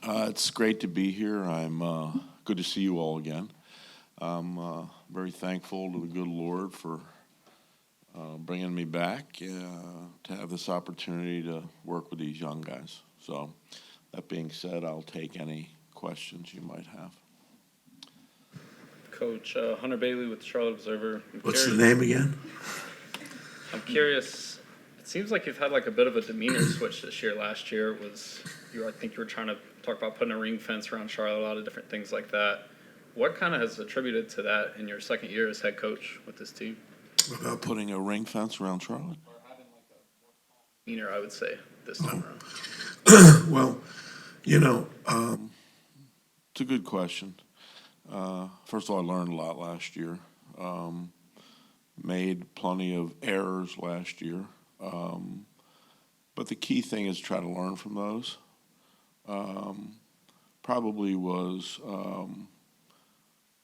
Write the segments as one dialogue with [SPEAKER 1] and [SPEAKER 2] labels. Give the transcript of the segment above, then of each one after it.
[SPEAKER 1] It's great to be here. I'm good to see you all again. I'm very thankful to the good Lord for bringing me back to have this opportunity to work with these young guys. So, that being said, I'll take any questions you might have.
[SPEAKER 2] Coach Hunter Bailey with the Charlotte Observer.
[SPEAKER 3] What's the name again?
[SPEAKER 2] I'm curious. It seems like you've had like a bit of a demeanor switch this year. Last year I think you were trying to talk about putting a ring fence around Charlotte, a lot of different things like that. What kind of has attributed to that in your second year as head coach with this team?
[SPEAKER 1] About putting a ring fence around Charlotte?
[SPEAKER 2] Demeanor, I would say, this time around.
[SPEAKER 3] Well,
[SPEAKER 1] It's a good question. First of all, I learned a lot last year. Made plenty of errors last year. But the key thing is try to learn from those. Probably was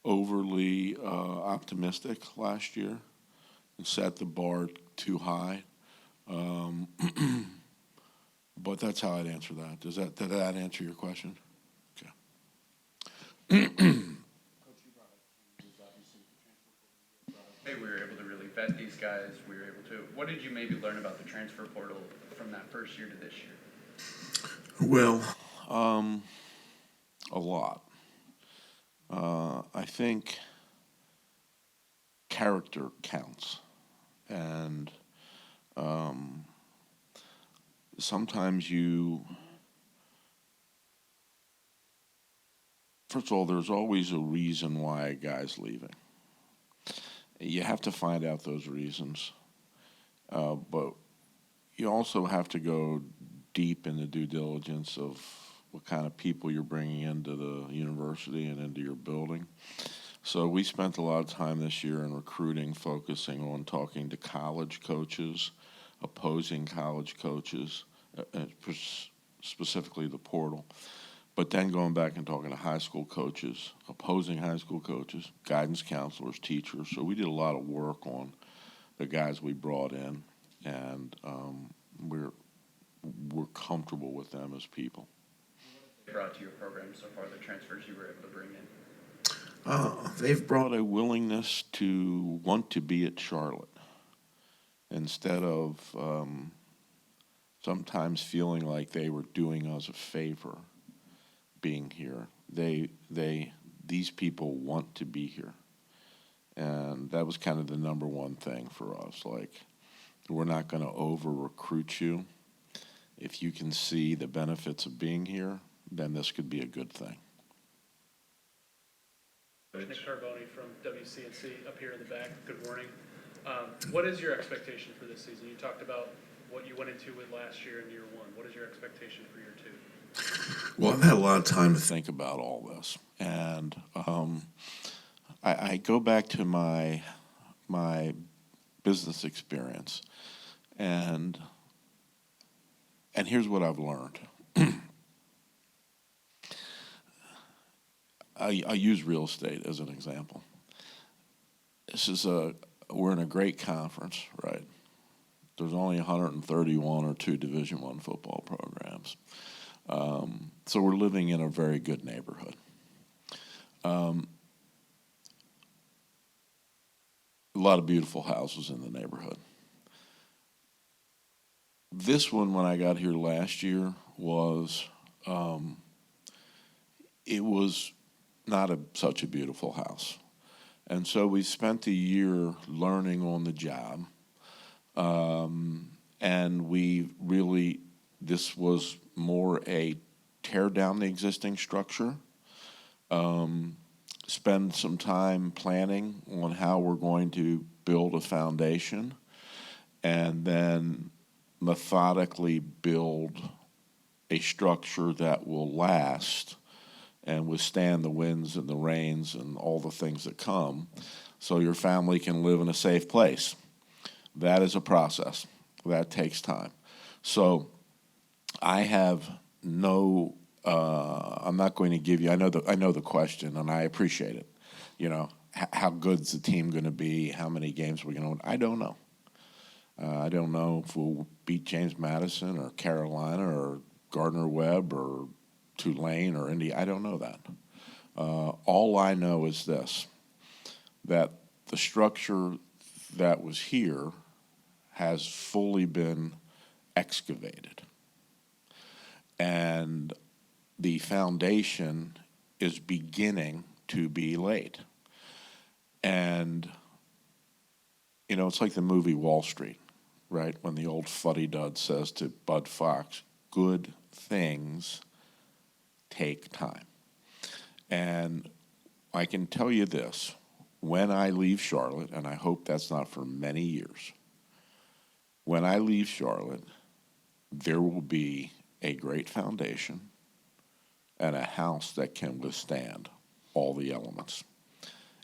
[SPEAKER 1] overly optimistic last year and set the bar too high. But that's how I'd answer that. Did that answer your question? Okay.
[SPEAKER 4] Hey, we were able to really vet these guys. We were able to. What did you maybe learn about the transfer portal from that first year to this year?
[SPEAKER 3] well,
[SPEAKER 1] A lot. I think character counts. And sometimes first of all, there's always a reason why a guy's leaving. You have to find out those reasons. But you also have to go deep in the due diligence of what kind of people you're bringing into the university and into your building. So we spent a lot of time this year in recruiting, focusing on talking to college coaches, opposing college coaches, specifically the portal, but then going back and talking to high school coaches, opposing high school coaches, guidance counselors, teachers. So we did a lot of work on the guys we brought in, and we're comfortable with them as people.
[SPEAKER 4] Brought to your program so far, the transfers you were able to bring in?
[SPEAKER 1] They've brought a willingness to want to be at Charlotte instead of sometimes feeling like they were doing us a favor being here. These people want to be here, and that was kind of the number one thing for us. Like, we're not going to over recruit you. If you can see the benefits of being here, then this could be a good thing.
[SPEAKER 5] Nick Carboni from WCNC up here in the back. Good morning. What is your expectation for this season? You talked about what you went into with last year in year one. What is your expectation for year two?
[SPEAKER 1] Well, I've had a lot of time to think about all this, and I go back to my business experience, and here's what I've learned. I use real estate as an example. We're in a great conference, right? There's only 131 or two Division I football programs. So we're living in a very good neighborhood. A lot of beautiful houses in the neighborhood. This one, when I got here last year, it was not such a beautiful house. And so we spent a year learning on the job. And this was more a tear down the existing structure, spend some time planning on how we're going to build a foundation, and then methodically build a structure that will last and withstand the winds and the rains and all the things that come, so your family can live in a safe place. That is a process. That takes time. So I have I'm not going to give you, I know the question, and I appreciate it. How good's the team going to be? How many games are we going to win? I don't know. I don't know if we'll beat James Madison or Carolina or Gardner-Webb or Tulane or Indy. I don't know that. All I know is this, that the structure that was here has fully been excavated. And the foundation is beginning to be laid. And, you know, it's like the movie Wall Street, right? When the old fuddy-dud says to Bud Fox, good things take time. And I can tell you this, when I leave Charlotte, and I hope that's not for many years, when I leave Charlotte, there will be a great foundation and a house that can withstand all the elements.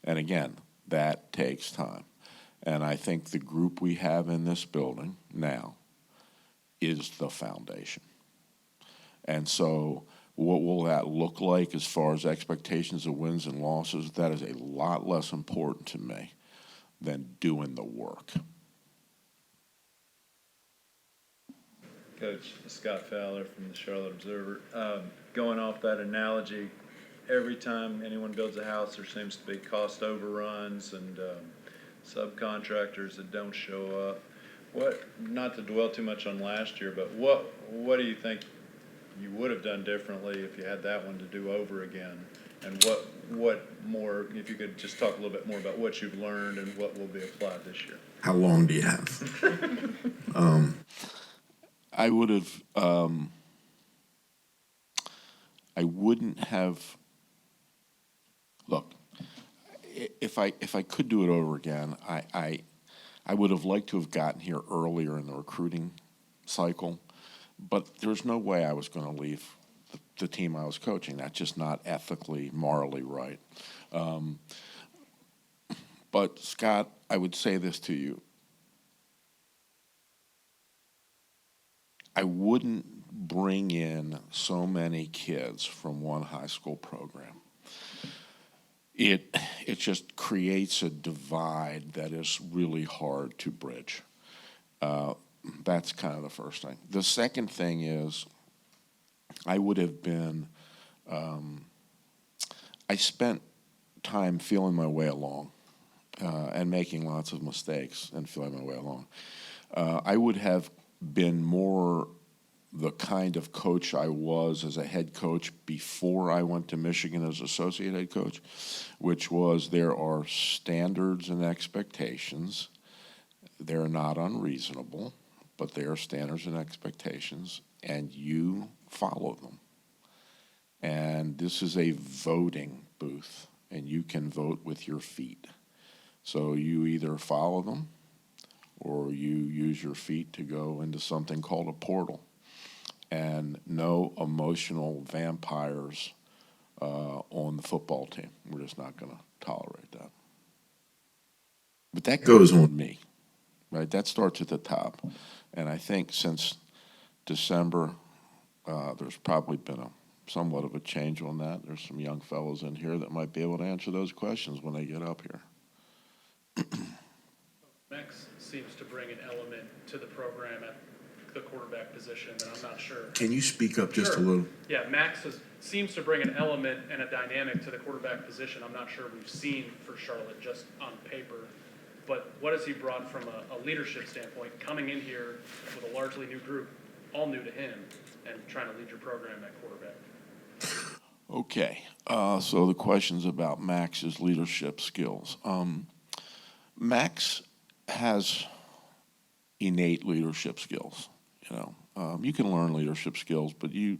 [SPEAKER 1] And again, that takes time. And I think the group we have in this building now is the foundation. And so what will that look like as far as expectations of wins and losses? That is a lot less important to me than doing the work.
[SPEAKER 6] Coach Scott Fowler from the Charlotte Observer. Going off that analogy, every time anyone builds a house, there seems to be cost overruns and subcontractors that don't show up. What, not to dwell too much on last year, but what do you think you would have done differently if you had that one to do over again? And what more, if you could just talk a little bit more about what you've learned and what will be applied this year?
[SPEAKER 3] How long do you have?
[SPEAKER 1] I would have, I wouldn't have, look, if I could do it over again, I would have liked to have gotten here earlier in the recruiting cycle, but there's no way I was going to leave the team I was coaching. That's just not ethically, morally right. But Scott, I would say this to you. I wouldn't bring in so many kids from one high school program. It just creates a divide that is really hard to bridge. That's kind of the first thing. The second thing is I would have been, I spent time feeling my way along and making lots of mistakes and feeling my way along. I would have been more the kind of coach I was as a head coach before I went to Michigan as associate head coach, which was there are standards and expectations. They're not unreasonable, but they are standards and expectations, and you follow them. And this is a voting booth, and you can vote with your feet. So you either follow them or you use your feet to go into something called a portal. And no emotional vampires on the football team. We're just not going to tolerate that. But that goes on me, right? That starts at the top. And I think since December, there's probably been somewhat of a change on that. There's some young fellows in here that might be able to answer those questions when they get up here.
[SPEAKER 5] Max seems to bring an element to the program at the quarterback position that I'm not sure.
[SPEAKER 3] Can you speak up just
[SPEAKER 5] Sure.
[SPEAKER 3] a little?
[SPEAKER 5] Yeah, Max seems to bring an element and a dynamic to the quarterback position I'm not sure we've seen for Charlotte just on paper. But what has he brought from a leadership standpoint, coming in here with a largely new group, all new to him, and trying to lead your program at quarterback?
[SPEAKER 1] Okay, so the question's about Max's leadership skills. Max has innate leadership skills. You can learn leadership skills, but you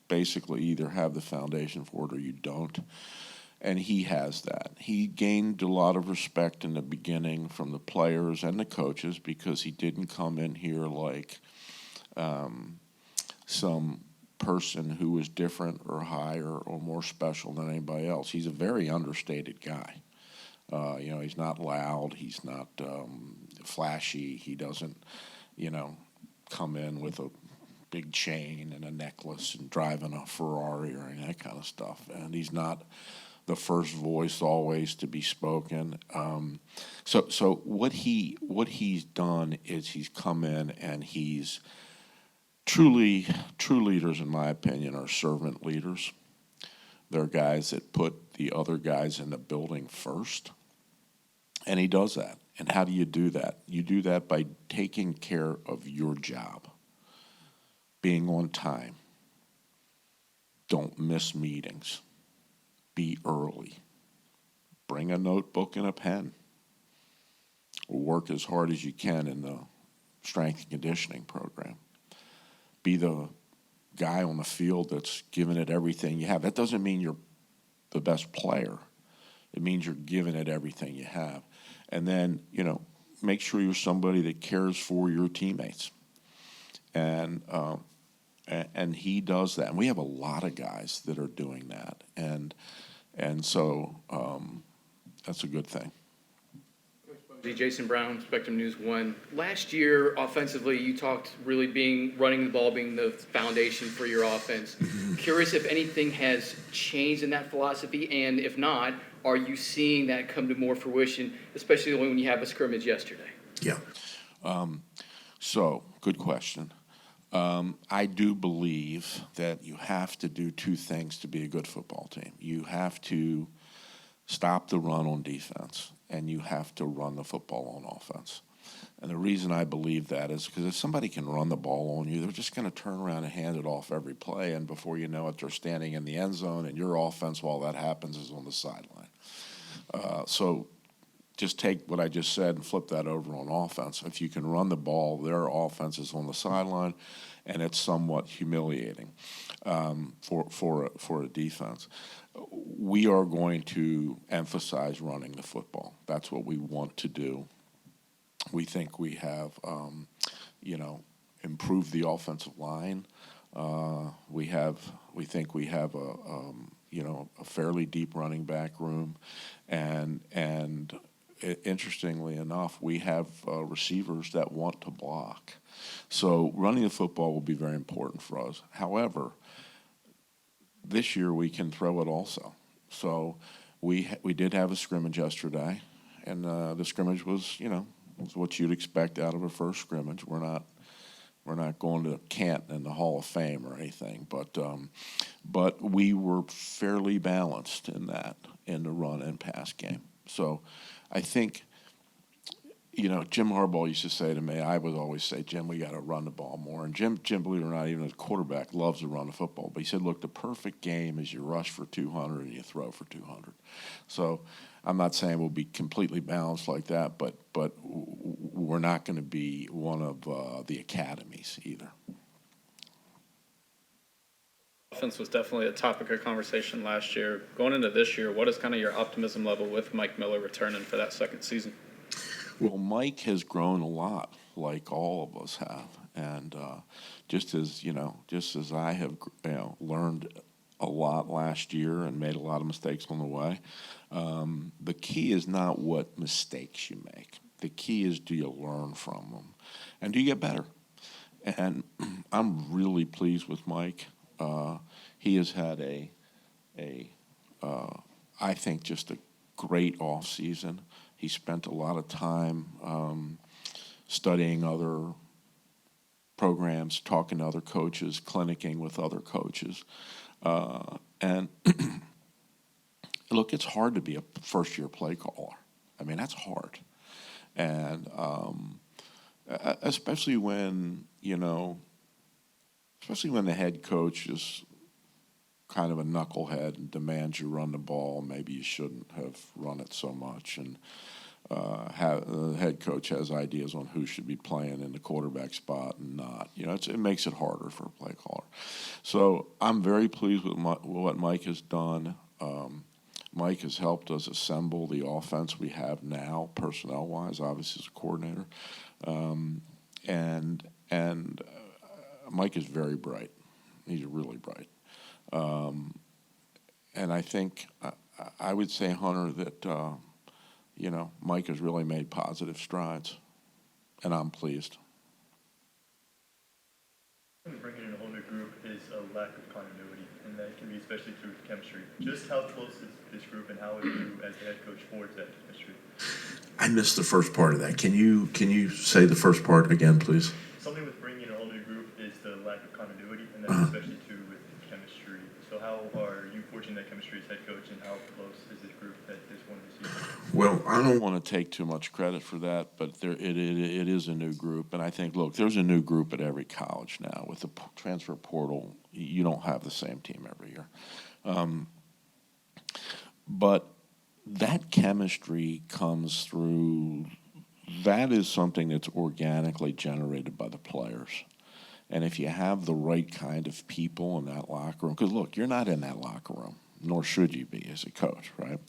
[SPEAKER 1] basically either have the foundation for it or you don't. And he has that. He gained a lot of respect in the beginning from the players and the coaches because he didn't come in here like some person who was different or higher or more special than anybody else. He's a very understated guy. He's not loud. He's not flashy. He doesn't, come in with a big chain and a necklace and driving a Ferrari or any of that kind of stuff. And he's not the first voice always to be spoken. So what he's done is he's come in and he's True leaders, in my opinion, are servant leaders. They're guys that put the other guys in the building first. And he does that. And how do you do that? You do that by taking care of your job, being on time. Don't miss meetings. Be early. Bring a notebook and a pen. Work as hard as you can in the strength and conditioning program. Be the guy on the field that's giving it everything you have. That doesn't mean you're the best player. It means you're giving it everything you have. And then, make sure you're somebody that cares for your teammates. And he does that. And we have a lot of guys that are doing that. And so that's a good thing.
[SPEAKER 7] Jason Brown, Spectrum News 1. Last year, offensively, you talked really running the ball being the foundation for your offense. Curious if anything has changed in that philosophy, and if not, are you seeing that come to more fruition, especially when you have a scrimmage yesterday?
[SPEAKER 3] Yeah.
[SPEAKER 1] So, good question. I do believe that you have to do two things to be a good football team. You have to stop the run on defense, and you have to run the football on offense. And the reason I believe that is because if somebody can run the ball on you, they're just going to turn around and hand it off every play, and before you know it, they're standing in the end zone, and your offense, while that happens, is on the sideline. So just take what I just said and flip that over on offense. If you can run the ball, their offense is on the sideline, and it's somewhat humiliating for a defense. We are going to emphasize running the football. That's what we want to do. We think we have, improved the offensive line. We think we have a fairly deep running back room, and interestingly enough, we have receivers that want to block. So running the football will be very important for us. However, this year we can throw it also. So we did have a scrimmage yesterday, and the scrimmage was what you'd expect out of a first scrimmage. We're not going to Canton in the Hall of Fame or anything, but we were fairly balanced in the run and pass game. So I think, Jim Harbaugh used to say to me, I would always say, Jim, we got to run the ball more. And Jim, believe it or not, even as a quarterback, loves to run the football. But he said, look, the perfect game is you rush for 200 and you throw for 200. So I'm not saying we'll be completely balanced like that, but we're not going to be one of the academies either.
[SPEAKER 2] Offense was definitely a topic of conversation last year. Going into this year, what is kind of your optimism level with Mike Miller returning for that second season?
[SPEAKER 1] Well, Mike has grown a lot, like all of us have, and just as I have, learned a lot last year and made a lot of mistakes on the way. The key is not what mistakes you make. The key is, do you learn from them, and do you get better? And I'm really pleased with Mike. He has had I think, just a great off season. He spent a lot of time studying other programs, talking to other coaches, clinicking with other coaches. And look, it's hard to be a first-year play caller. I mean, that's hard. And especially when the head coach is kind of a knucklehead and demands you run the ball. Maybe you shouldn't have run it so much. And the head coach has ideas on who should be playing in the quarterback spot and not. It makes it harder for a play caller. So I'm very pleased with what Mike has done. Mike has helped us assemble the offense we have now, personnel-wise, obviously as a coordinator. And Mike is very bright. He's really bright. And I think I would say, Hunter, that Mike has really made positive strides, and I'm pleased.
[SPEAKER 8] Bringing in a whole new group is a lack of continuity, and that can be especially through chemistry. Just how close is this group, and how would you, as the head coach, forge that chemistry?
[SPEAKER 3] I missed the first part of that. Can you say the first part again, please?
[SPEAKER 8] Something with bringing in a whole new group is the lack of continuity, and then especially too with chemistry. So how are you forging that chemistry as head coach, and how close is this group at this point this season?
[SPEAKER 1] Well, I don't want to take too much credit for that, but it is a new group, and I think, look, there's a new group at every college now. With the transfer portal, you don't have the same team every year. But that chemistry comes through, that is something that's organically generated by the players. And if you have the right kind of people in that locker room, because look, you're not in that locker room, nor should you be as a coach, right?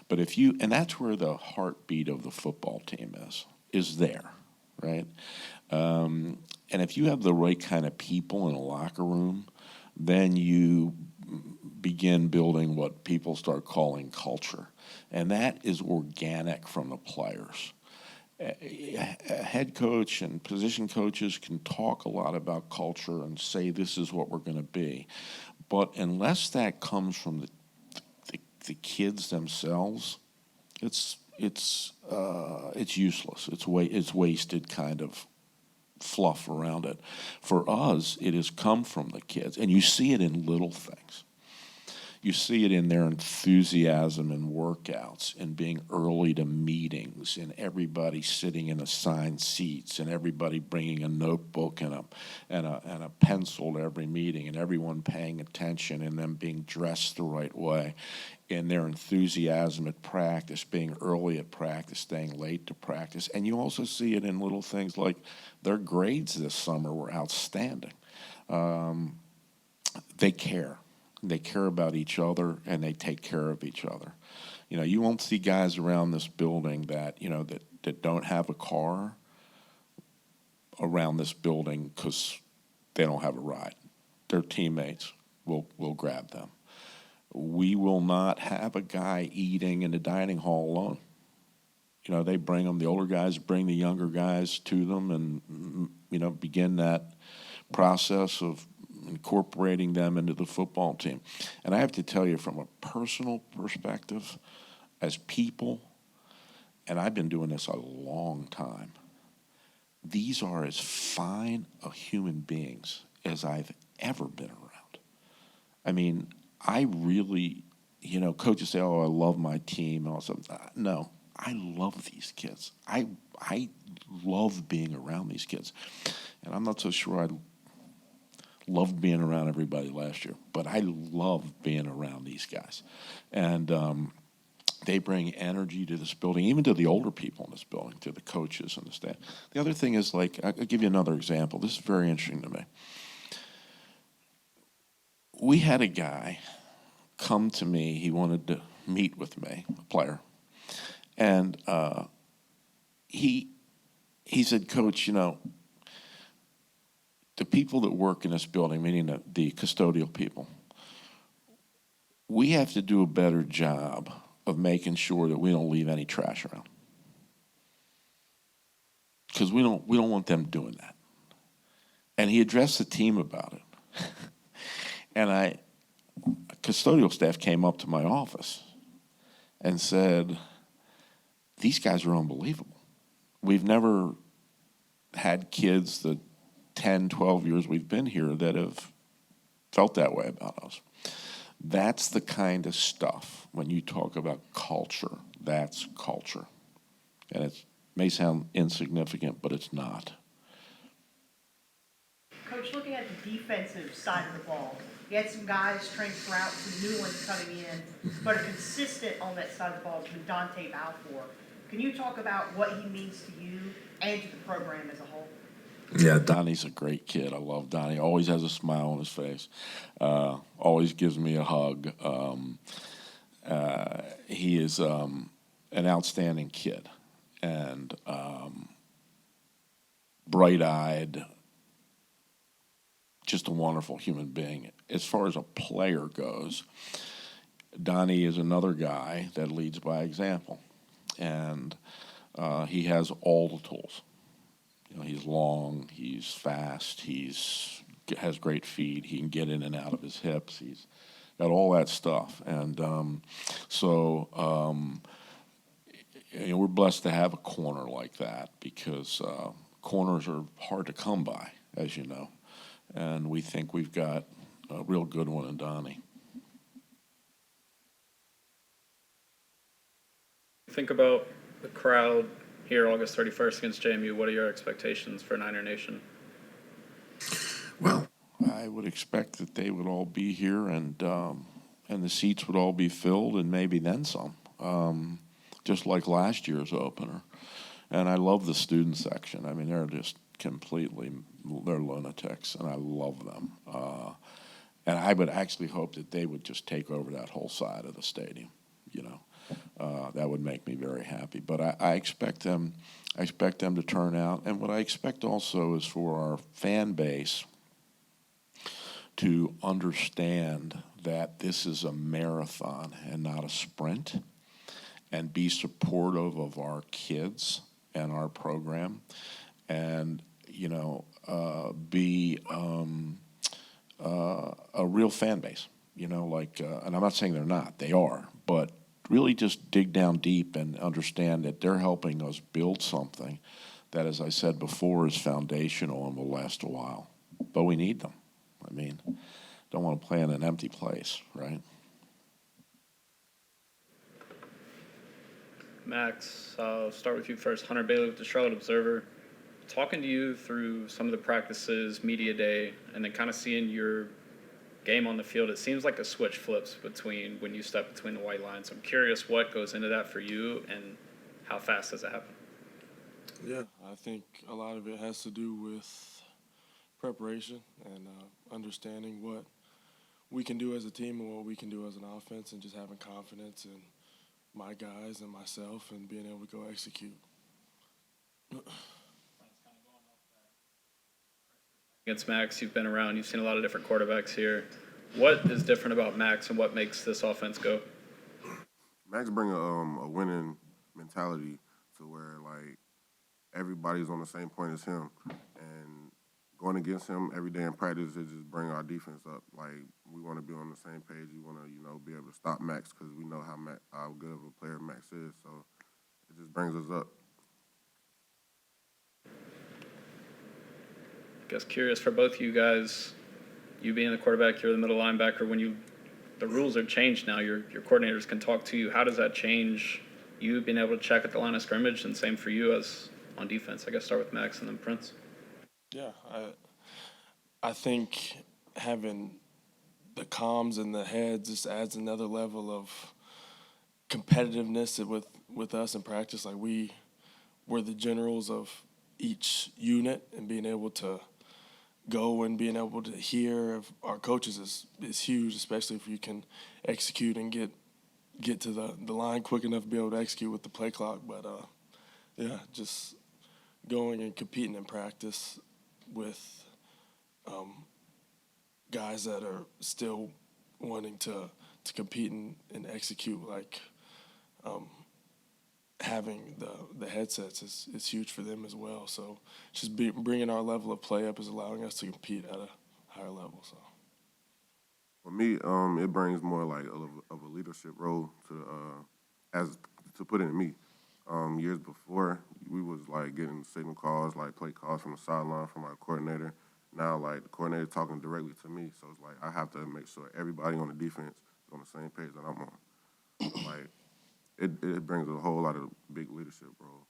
[SPEAKER 1] But if you, and that's where the heartbeat of the football team is there, right? And if you have the right kind of people in a locker room, then you begin building what people start calling culture. And that is organic from the players. A head coach and position coaches can talk a lot about culture and say this is what we're going to be, but unless that comes from the kids themselves, it's useless. It's wasted kind of fluff around it. For us, it has come from the kids, and you see it in little things. You see it in their enthusiasm in workouts and being early to meetings and everybody sitting in assigned seats and everybody bringing a notebook and a pencil to every meeting and everyone paying attention and them being dressed the right way, and their enthusiasm at practice, being early at practice, staying late to practice. And you also see it in little things like their grades this summer were outstanding. They care. They care about each other, and they take care of each other. You know, you won't see guys around this building that, you know, that don't have a car around this building because they don't have a ride. Their teammates will grab them. We will not have a guy eating in the dining hall alone. You know, they bring them, the older guys bring the younger guys to them and, you know, begin that process of incorporating them into the football team. And I have to tell you, from a personal perspective, as people, and I've been doing this a long time, these are as fine of human beings as I've ever been around. I mean, I really, you know, coaches say, oh, I love my team. And all that. No, I love these kids. I love being around these kids. And I'm not so sure I loved being around everybody last year, but I love being around these guys. And they bring energy to this building, even to the older people in this building, to the coaches and the staff. The other thing is, like, I'll give you another example. This is very interesting to me. We had a guy come to me. He wanted to meet with me, a player. And he said, Coach, you know, the people that work in this building, meaning the custodial people, we have to do a better job of making sure that we don't leave any trash around. Because we don't want them doing that. And he addressed the team about it. And custodial staff came up to my office and said, these guys are unbelievable. We've never had kids the 10, 12 years we've been here that have felt that way about us. That's the kind of stuff, when you talk about culture, that's culture. And it may sound insignificant, but it's not.
[SPEAKER 9] Coach, looking at the defensive side of the ball, you had some guys transfer out, some new ones coming in, but a consistent on that side of the ball has been Dante Balfour. Can you talk about what he means to you and to the program as a whole?
[SPEAKER 1] Yeah, Donnie's a great kid. I love Donnie. Always has a smile on his face. Always gives me a hug. He is an outstanding kid and bright-eyed, just a wonderful human being. As far as a player goes, Donnie is another guy that leads by example, and he has all the tools. You know, he's long, he's fast, has great feet, he can get in and out of his hips, he's got all that stuff. And you know, we're blessed to have a corner like that because corners are hard to come by, as you know. and we think we've got a real good one in Donnie.
[SPEAKER 2] Think about the crowd here August 31st against JMU. What are your expectations for Niner Nation?
[SPEAKER 3] Well,
[SPEAKER 1] I would expect that they would all be here, and the seats would all be filled, and maybe then some, just like last year's opener. And I love the student section. I mean, they're just they're lunatics, and I love them. And I would actually hope that they would just take over that whole side of the stadium. You know, that would make me very happy. But I expect them. I expect them to turn out, and what I expect also is for our fan base to understand that this is a marathon and not a sprint, and be supportive of our kids and our program, and be a real fan base. And I'm not saying they're not; they are, but really just dig down deep and understand that they're helping us build something that, as I said before, is foundational and will last a while. But we need them. I mean, don't want to play in an empty place, right?
[SPEAKER 2] Max, I'll start with you first. Hunter Bailey with the Charlotte Observer. Talking to you through some of the practices, media day, and then kind of seeing your game on the field, it seems like a switch flips between when you step between the white lines. I'm curious what goes into that for you and how fast does it happen?
[SPEAKER 10] Yeah, I think a lot of it has to do with preparation and understanding what we can do as a team and what we can do as an offense, and just having confidence in my guys and myself and being able to go execute.
[SPEAKER 2] Against Max, you've been around, you've seen a lot of different quarterbacks here. What is different about Max and what makes this offense go?
[SPEAKER 11] Max bring a winning mentality to where, like, everybody's on the same point as him, and going against him every day in practice, it just bring our defense up. Like, we want to be on the same page. We want to, be able to stop Max because we know how good of a player Max is. So it just brings us up.
[SPEAKER 2] Guess curious for both of you guys, you being the quarterback, you're the middle linebacker. When the rules are changed now, your coordinators can talk to you. How does that change you being able to check at the line of scrimmage, and same for you as on defense? I guess start with Max and then Prince.
[SPEAKER 10] Yeah, I think having the comms in the head just adds another level of competitiveness with us in practice. Like, we're the generals of each unit, and being able to go and being able to hear of our coaches is huge, especially if you can execute and get to the line quick enough to be able to execute with the play clock. But just going and competing in practice with guys that are still wanting to compete and execute, like having the headsets is huge for them as well. So just bringing our level of play up is allowing us to compete at a higher level. So
[SPEAKER 11] For me, it brings more like of a leadership role to put in me. Years before, we was like getting signal calls, like play calls from the sideline from our coordinator. Now, like, the coordinator talking directly to me, so it's like I have to make sure everybody on the defense is on the same page that I'm on. Like, it brings a whole lot of big leadership role.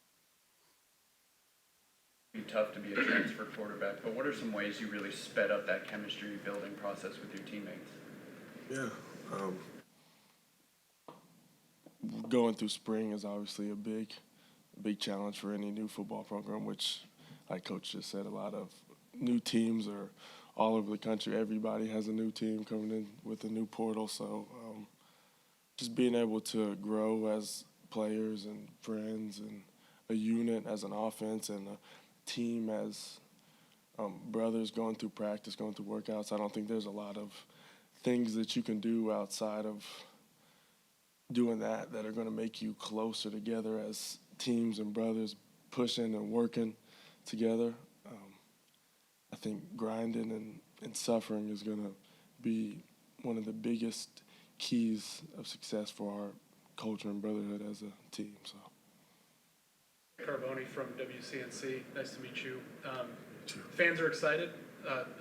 [SPEAKER 4] It'd be tough to be a transfer quarterback, but what are some ways you really sped up that chemistry building process with your teammates?
[SPEAKER 10] yeah, going through spring is obviously a big challenge for any new football program, which, like Coach just said, a lot of new teams are all over the country. Everybody has a new team coming in with a new portal. So just being able to grow as players and friends and a unit as an offense and a team as brothers going through practice, going through workouts. I don't think there's a lot of things that you can do outside of doing that are going to make you closer together as teams and brothers pushing and working together. I think grinding and suffering is going to be one of the biggest keys of success for our culture and brotherhood as a team. So,
[SPEAKER 5] Carboni from WCNC. Nice to meet you. Fans are excited.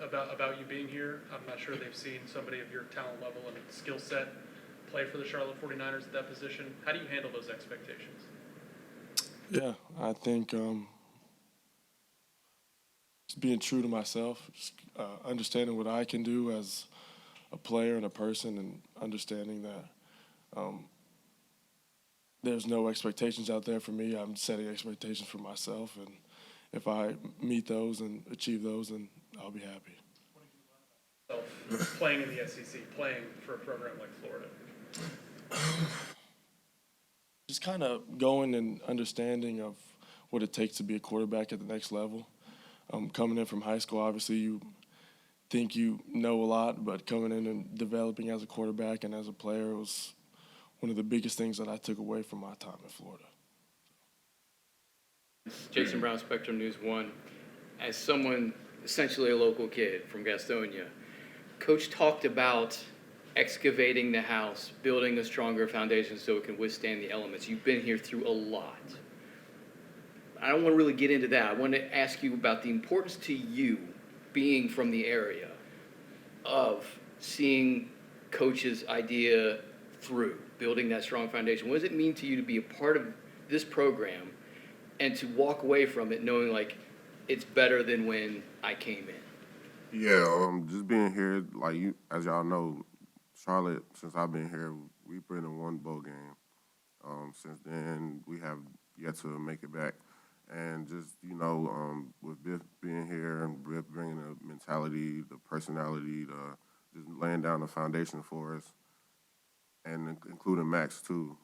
[SPEAKER 5] about you being here. I'm not sure they've seen somebody of your talent level and skill set play for the Charlotte 49ers at that position. How do you handle those expectations?
[SPEAKER 10] Yeah, I think just being true to myself, just, understanding what I can do as a player and a person, and understanding that there's no expectations out there for me. I'm setting expectations for myself, and if I meet those and achieve those, then I'll be happy.
[SPEAKER 5] Playing in the SEC, playing for a program like Florida.
[SPEAKER 10] Just kind of going and understanding of what it takes to be a quarterback at the next level. Coming in from high school, obviously you think you know a lot, but coming in and developing as a quarterback and as a player was one of the biggest things that I took away from my time in Florida.
[SPEAKER 7] Jason Brown, Spectrum News 1. As someone, essentially a local kid from Gastonia, Coach talked about excavating the house, building a stronger foundation so it can withstand the elements. You've been here through a lot. I don't want to really get into that. I want to ask you about the importance to you, being from the area, of seeing Coach's idea through, building that strong foundation. What does it mean to you to be a part of this program and to walk away from it knowing, like, it's better than when I came in?
[SPEAKER 11] Yeah, just being here, like you, as y'all know, Charlotte, since I've been here, we've been in one bowl game. Since then, we have yet to make it back. And just, with Biff being here and Biff bringing the mentality, the personality, just laying down the foundation for us, and including Max, too.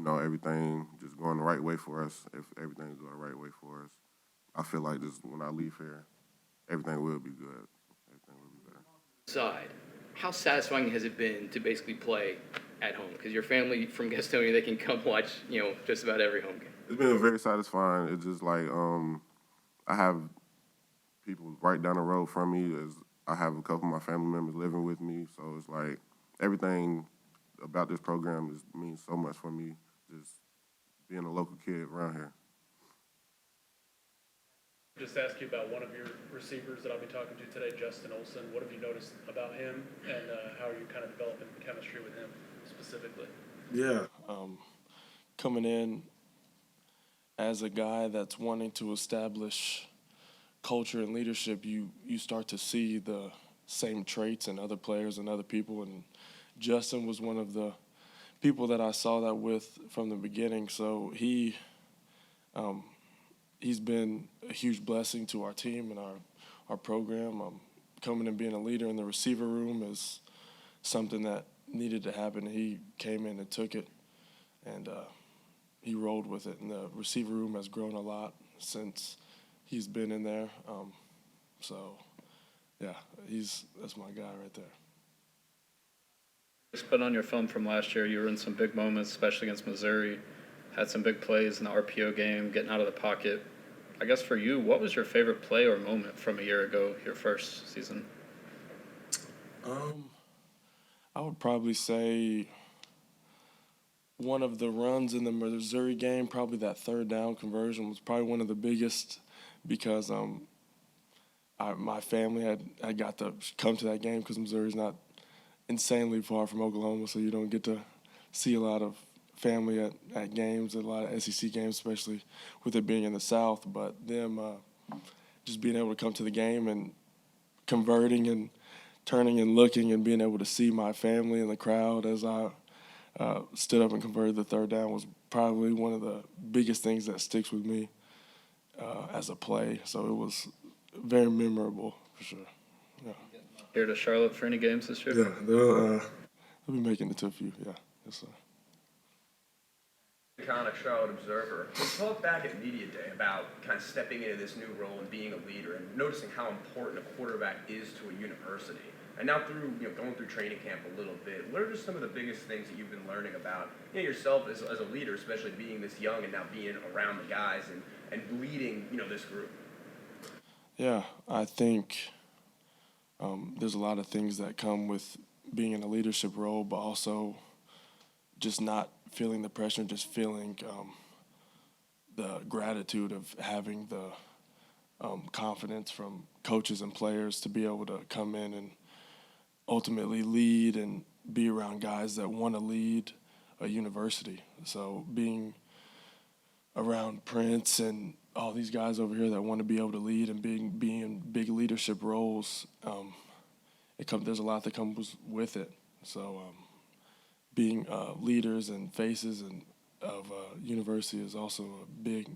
[SPEAKER 11] Everything just going the right way for us. If everything's going the right way for us, I feel like just when I leave here, everything will be good. Everything will be better.
[SPEAKER 7] Side, how satisfying has it been to basically play at home? Because your family from Gastonia, they can come watch, just about every home game.
[SPEAKER 11] It's been very satisfying. It's just like I have people right down the road from me. I have a couple of my family members living with me, so it's like everything about this program means so much for me. Just being a local kid around here.
[SPEAKER 5] Just ask you about one of your receivers that I'll be talking to today, Justin Olson. What have you noticed about him, and how are you kind of developing chemistry with him specifically?
[SPEAKER 10] Yeah, coming in as a guy that's wanting to establish culture and leadership, you start to see the same traits in other players and other people, and Justin was one of the people that I saw that with from the beginning. So he's been a huge blessing to our team and our program. Coming and being a leader in the receiver room is something that needed to happen. He came in and took it, and he rolled with it. And the receiver room has grown a lot since he's been in there. That's my guy right there.
[SPEAKER 2] Just put on your film from last year, you were in some big moments, especially against Missouri. Had some big plays in the RPO game, getting out of the pocket. I guess for you, what was your favorite play or moment from a year ago, your first season?
[SPEAKER 10] I would probably say one of the runs in the Missouri game, probably that third down conversion, was probably one of the biggest because my family had got to come to that game because Missouri's not insanely far from Oklahoma, so you don't get to see a lot of family at games, a lot of SEC games, especially with it being in the South. But them just being able to come to the game and converting and turning and looking and being able to see my family in the crowd as I stood up and converted the third down was probably one of the biggest things that sticks with me as a play. So it was very memorable for sure. Yeah.
[SPEAKER 2] Here to Charlotte for any games this year?
[SPEAKER 10] Yeah, they'll be making it to a few. Yeah, yes sir.
[SPEAKER 12] Iconic Charlotte Observer. We talked back at Media Day about kind of stepping into this new role and being a leader and noticing how important a quarterback is to a university. And now through going through training camp a little bit, what are just some of the biggest things that you've been learning about yourself as a leader, especially being this young and now being around the guys and leading this group?
[SPEAKER 10] Yeah, I think there's a lot of things that come with being in a leadership role, but also just not feeling the pressure, just feeling the gratitude of having the confidence from coaches and players to be able to come in and ultimately lead and be around guys that want to lead a university. So being around Prince and all these guys over here that want to be able to lead and be in big leadership roles, there's a lot that comes with it. So being leaders and faces of university is also a big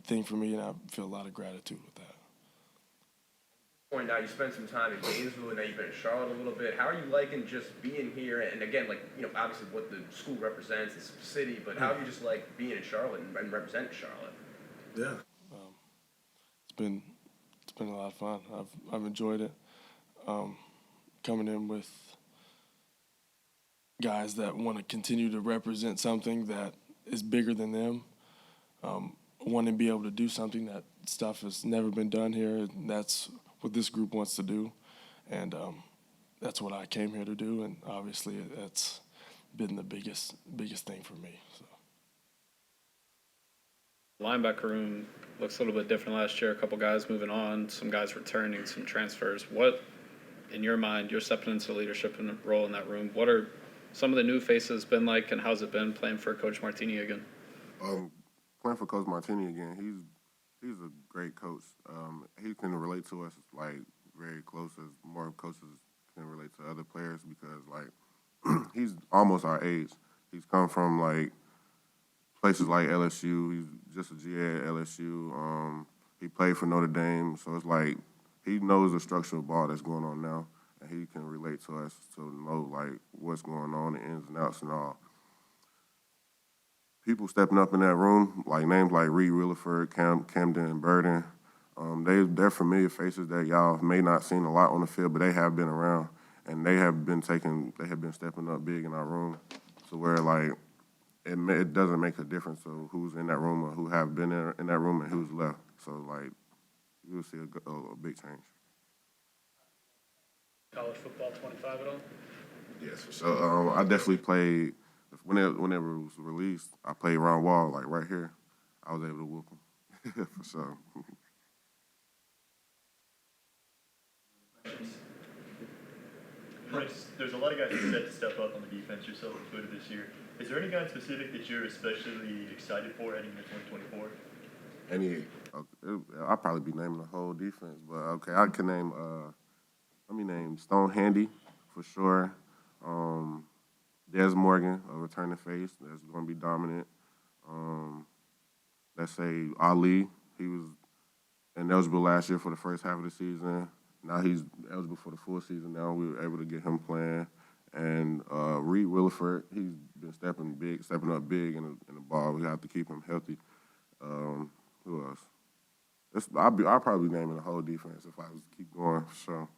[SPEAKER 10] thing for me, and I feel a lot of gratitude with that.
[SPEAKER 12] Point out, you spent some time in Gainesville, and now you've been in Charlotte a little bit. How are you liking just being here? And again, like, you know, obviously what the school represents, it's a city, but how do you just like being in Charlotte and representing Charlotte?
[SPEAKER 3] Yeah.
[SPEAKER 10] It's been a lot of fun. I've enjoyed it. Coming in with guys that want to continue to represent something that is bigger than them, want to be able to do something that stuff has never been done here. And that's what this group wants to do, and that's what I came here to do. And obviously, that's been the biggest thing for me. So.
[SPEAKER 2] Linebacker room looks a little bit different last year. A couple guys moving on, some guys returning, some transfers. What, in your mind, you're stepping into leadership and role in that room. What are some of the new faces been like, and how's it been playing for Coach Martini again?
[SPEAKER 11] Playing for Coach Martini again, he's a great coach. He can relate to us like very close, as more coaches can relate to other players, because like he's almost our age. He's come from like places like LSU. He's just a GA at LSU. He played for Notre Dame, so it's like he knows the structure of ball that's going on now, and he can relate to us to know like what's going on, the ins and outs and all. People stepping up in that room, like names like Reed Williford, Camden, and Burden, they're familiar faces that y'all may not seen a lot on the field, but they have been around, and they have been stepping up big in our room, to where like it doesn't make a difference of who's in that room or who have been in that room and who's left. So like you'll see a big change.
[SPEAKER 5] College football 25 at all?
[SPEAKER 11] Yes, so I definitely played. Whenever it was released, I played Ron Wall, like right here. I was able to whoop him, for sure.
[SPEAKER 8] Prince, there's a lot of guys who set to step up on the defense, yourself included this year. Is there any guy specific that you're especially excited for heading into 2024?
[SPEAKER 11] I'll probably be naming the whole defense, but okay, I can name. Let me name Stone Handy for sure. Des Morgan, a returning face that's going to be dominant. Let's say Ali, he was ineligible last year for the first half of the season. Now he's eligible for the full season. Now we were able to get him playing. And Reed Williford, he's been stepping up big in the ball. We have to keep him healthy. Who else? I'll probably be naming the whole defense if I was keep going for sure.